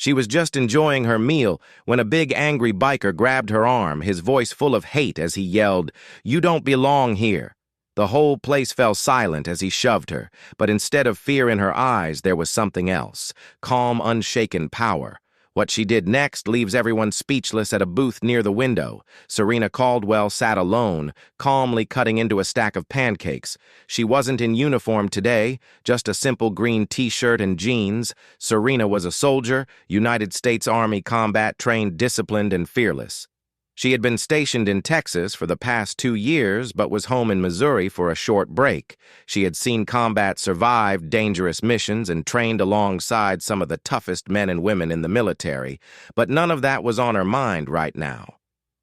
She was just enjoying her meal when a big angry biker grabbed her arm, his voice full of hate as he yelled, "You don't belong here." The whole place fell silent as he shoved her, but instead of fear in her eyes, there was something else, calm, unshaken power. What she did next leaves everyone speechless at a booth near the window. Serena Caldwell sat alone, calmly cutting into a stack of pancakes. She wasn't in uniform today, just a simple green t-shirt and jeans. Serena was a soldier, United States Army combat-trained, disciplined, and fearless. She had been stationed in Texas for the past 2 years, but was home in Missouri for a short break. She had seen combat, survived dangerous missions, and trained alongside some of the toughest men and women in the military, but none of that was on her mind right now.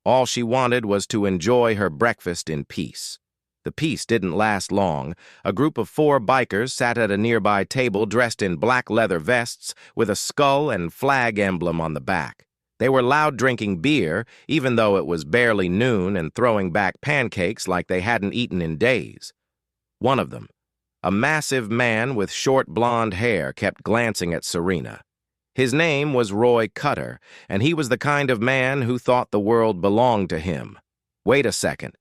All she wanted was to enjoy her breakfast in peace. The peace didn't last long. A group of 4 bikers sat at a nearby table dressed in black leather vests with a skull and flag emblem on the back. They were loud drinking beer, even though it was barely noon, and throwing back pancakes like they hadn't eaten in days. One of them, a massive man with short blonde hair, kept glancing at Serena. His name was Roy Cutter, and he was the kind of man who thought the world belonged to him. Wait a second.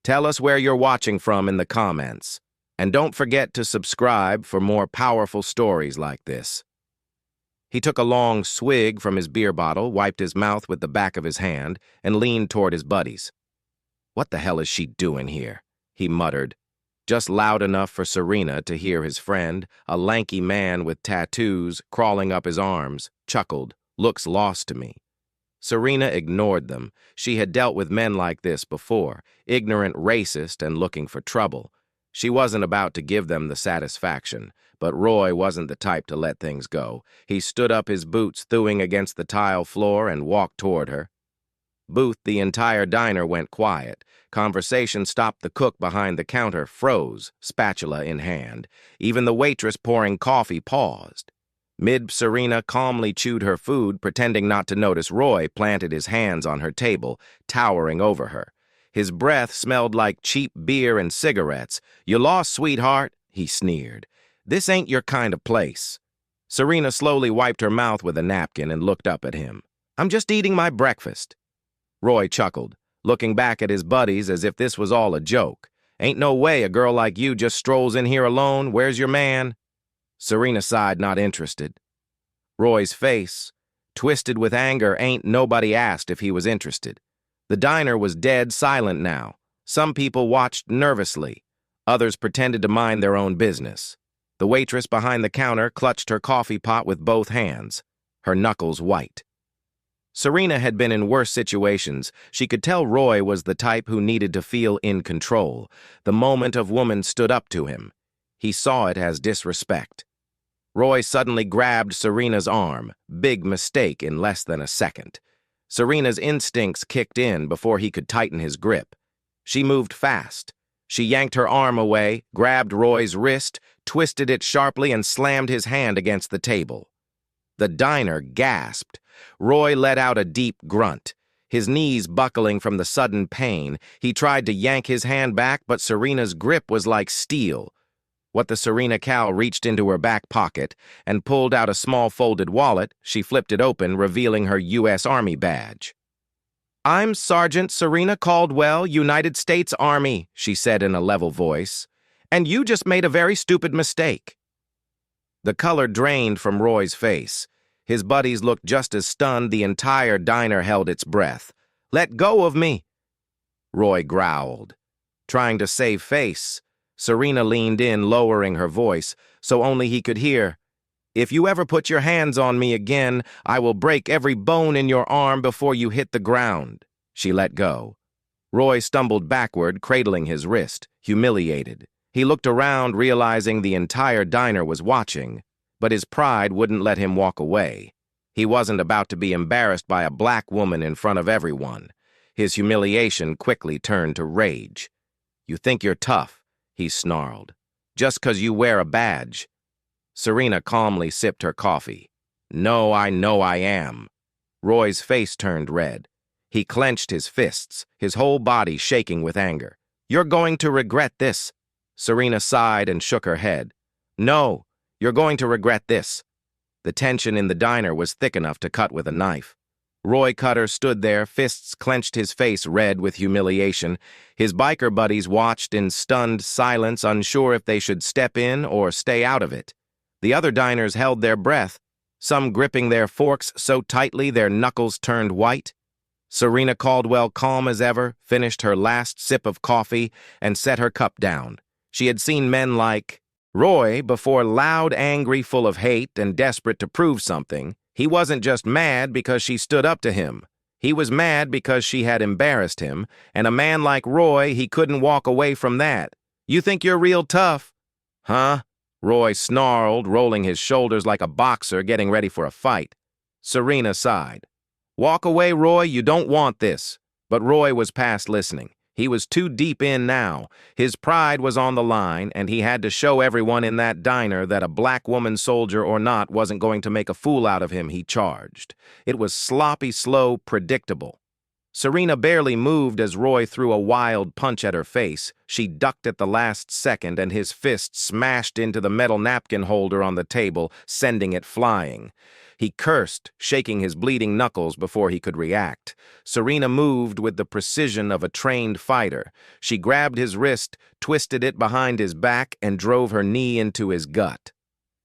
Tell us where you're watching from in the comments. And don't forget to subscribe for more powerful stories like this. He took a long swig from his beer bottle, wiped his mouth with the back of his hand, and leaned toward his buddies. "What the hell is she doing here?" he muttered, just loud enough for Serena to hear his friend, a lanky man with tattoos crawling up his arms, chuckled, "Looks lost to me." Serena ignored them. She had dealt with men like this before, ignorant, racist, and looking for trouble. She wasn't about to give them the satisfaction, but Roy wasn't the type to let things go. He stood up, his boots thewing against the tile floor, and walked toward her. Booth, the entire diner went quiet. Conversation stopped. The cook behind the counter froze, spatula in hand. Even the waitress pouring coffee paused. Serena calmly chewed her food, pretending not to notice Roy planted his hands on her table, towering over her. His breath smelled like cheap beer and cigarettes. "You lost, sweetheart," he sneered. "This ain't your kind of place." Serena slowly wiped her mouth with a napkin and looked up at him. "I'm just eating my breakfast." Roy chuckled, looking back at his buddies as if this was all a joke. "Ain't no way a girl like you just strolls in here alone. Where's your man?" Serena sighed, not interested. Roy's face, twisted with anger, ain't nobody asked if he was interested. The diner was dead silent now. Some people watched nervously. Others pretended to mind their own business. The waitress behind the counter clutched her coffee pot with both hands, her knuckles white. Serena had been in worse situations. She could tell Roy was the type who needed to feel in control. The moment a woman stood up to him, he saw it as disrespect. Roy suddenly grabbed Serena's arm. Big mistake in less than a second. Serena's instincts kicked in before he could tighten his grip. She moved fast. She yanked her arm away, grabbed Roy's wrist, twisted it sharply, and slammed his hand against the table. The diner gasped. Roy let out a deep grunt. His knees buckling from the sudden pain, he tried to yank his hand back, but Serena's grip was like steel. What the Serena Cal reached into her back pocket and pulled out a small folded wallet. She flipped it open, revealing her U.S. Army badge. "I'm Sergeant Serena Caldwell, United States Army," she said in a level voice, "and you just made a very stupid mistake." The color drained from Roy's face. His buddies looked just as stunned. The entire diner held its breath. "Let go of me," Roy growled. Trying to save face, Serena leaned in, lowering her voice, so only he could hear. "If you ever put your hands on me again, I will break every bone in your arm before you hit the ground." She let go. Roy stumbled backward, cradling his wrist, humiliated. He looked around, realizing the entire diner was watching, but his pride wouldn't let him walk away. He wasn't about to be embarrassed by a black woman in front of everyone. His humiliation quickly turned to rage. "You think you're tough," he snarled, "just 'cause you wear a badge." Serena calmly sipped her coffee. "No, I know I am." Roy's face turned red. He clenched his fists, his whole body shaking with anger. "You're going to regret this." Serena sighed and shook her head. "No, you're going to regret this." The tension in the diner was thick enough to cut with a knife. Roy Cutter stood there, fists clenched, his face red with humiliation. His biker buddies watched in stunned silence, unsure if they should step in or stay out of it. The other diners held their breath, some gripping their forks so tightly their knuckles turned white. Serena Caldwell, calm as ever, finished her last sip of coffee and set her cup down. She had seen men like Roy before, loud, angry, full of hate, and desperate to prove something. He wasn't just mad because she stood up to him. He was mad because she had embarrassed him, and a man like Roy, he couldn't walk away from that. "You think you're real tough?" "Huh?" Roy snarled, rolling his shoulders like a boxer getting ready for a fight. Serena sighed. "Walk away, Roy, you don't want this." But Roy was past listening. He was too deep in now. His pride was on the line, and he had to show everyone in that diner that a black woman, soldier or not, wasn't going to make a fool out of him, he charged. It was sloppy, slow, predictable. Serena barely moved as Roy threw a wild punch at her face. She ducked at the last second, and his fist smashed into the metal napkin holder on the table, sending it flying. He cursed, shaking his bleeding knuckles before he could react. Serena moved with the precision of a trained fighter. She grabbed his wrist, twisted it behind his back, and drove her knee into his gut.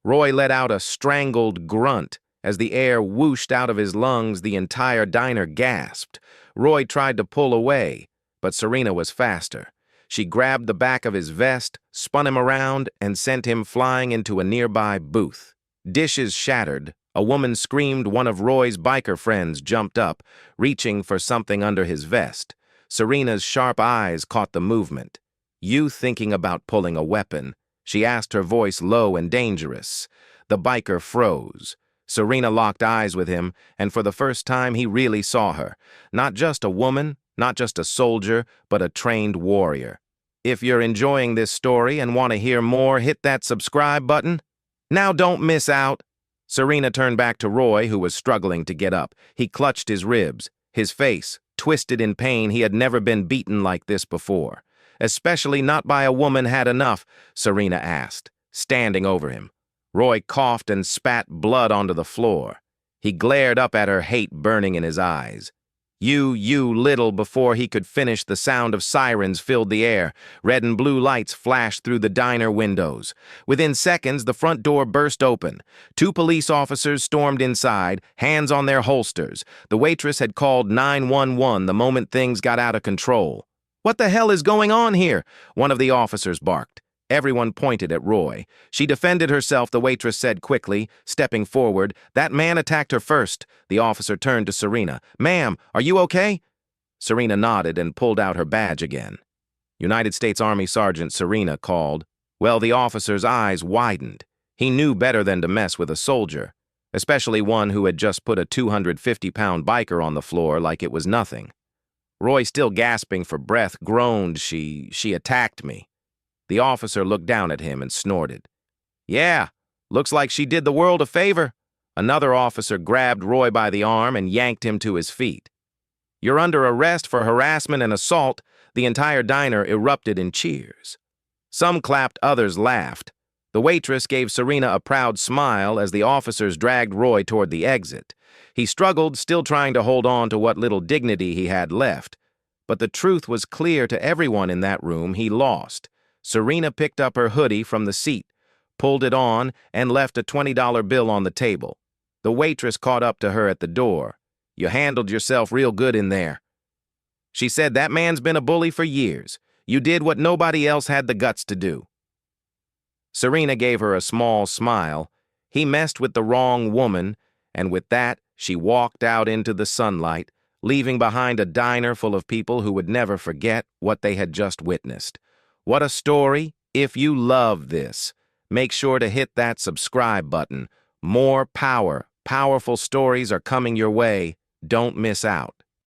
Roy let out a strangled grunt. As the air whooshed out of his lungs, the entire diner gasped. Roy tried to pull away, but Serena was faster. She grabbed the back of his vest, spun him around, and sent him flying into a nearby booth. Dishes shattered. A woman screamed. One of Roy's biker friends jumped up, reaching for something under his vest. Serena's sharp eyes caught the movement. "You thinking about pulling a weapon?" she asked, her voice low and dangerous. The biker froze. Serena locked eyes with him, and for the first time he really saw her. Not just a woman, not just a soldier, but a trained warrior. If you're enjoying this story and want to hear more, hit that subscribe button. Now don't miss out. Serena turned back to Roy, who was struggling to get up. He clutched his ribs, his face twisted in pain. He had never been beaten like this before. "Especially not by a woman had enough?" Serena asked, standing over him. Roy coughed and spat blood onto the floor. He glared up at her, hate burning in his eyes. You little," before he could finish, the sound of sirens filled the air. Red and blue lights flashed through the diner windows. Within seconds, the front door burst open. 2 police officers stormed inside, hands on their holsters. The waitress had called 911 the moment things got out of control. "What the hell is going on here?" one of the officers barked. Everyone pointed at Roy. "She defended herself," the waitress said quickly, stepping forward. "That man attacked her first." The officer turned to Serena. "Ma'am, are you okay?" Serena nodded and pulled out her badge again. "United States Army Sergeant Serena," called. Well, the officer's eyes widened. He knew better than to mess with a soldier, especially one who had just put a 250-pound biker on the floor like it was nothing. Roy, still gasping for breath, groaned, She attacked me." The officer looked down at him and snorted. "Yeah, looks like she did the world a favor." Another officer grabbed Roy by the arm and yanked him to his feet. "You're under arrest for harassment and assault." The entire diner erupted in cheers. Some clapped, others laughed. The waitress gave Serena a proud smile as the officers dragged Roy toward the exit. He struggled, still trying to hold on to what little dignity he had left. But the truth was clear to everyone in that room: he lost. Serena picked up her hoodie from the seat, pulled it on, and left a $20 bill on the table. The waitress caught up to her at the door. "You handled yourself real good in there." She said, "That man's been a bully for years. You did what nobody else had the guts to do." Serena gave her a small smile. He messed with the wrong woman, and with that, she walked out into the sunlight, leaving behind a diner full of people who would never forget what they had just witnessed. What a story! If you love this, make sure to hit that subscribe button. More powerful stories are coming your way. Don't miss out.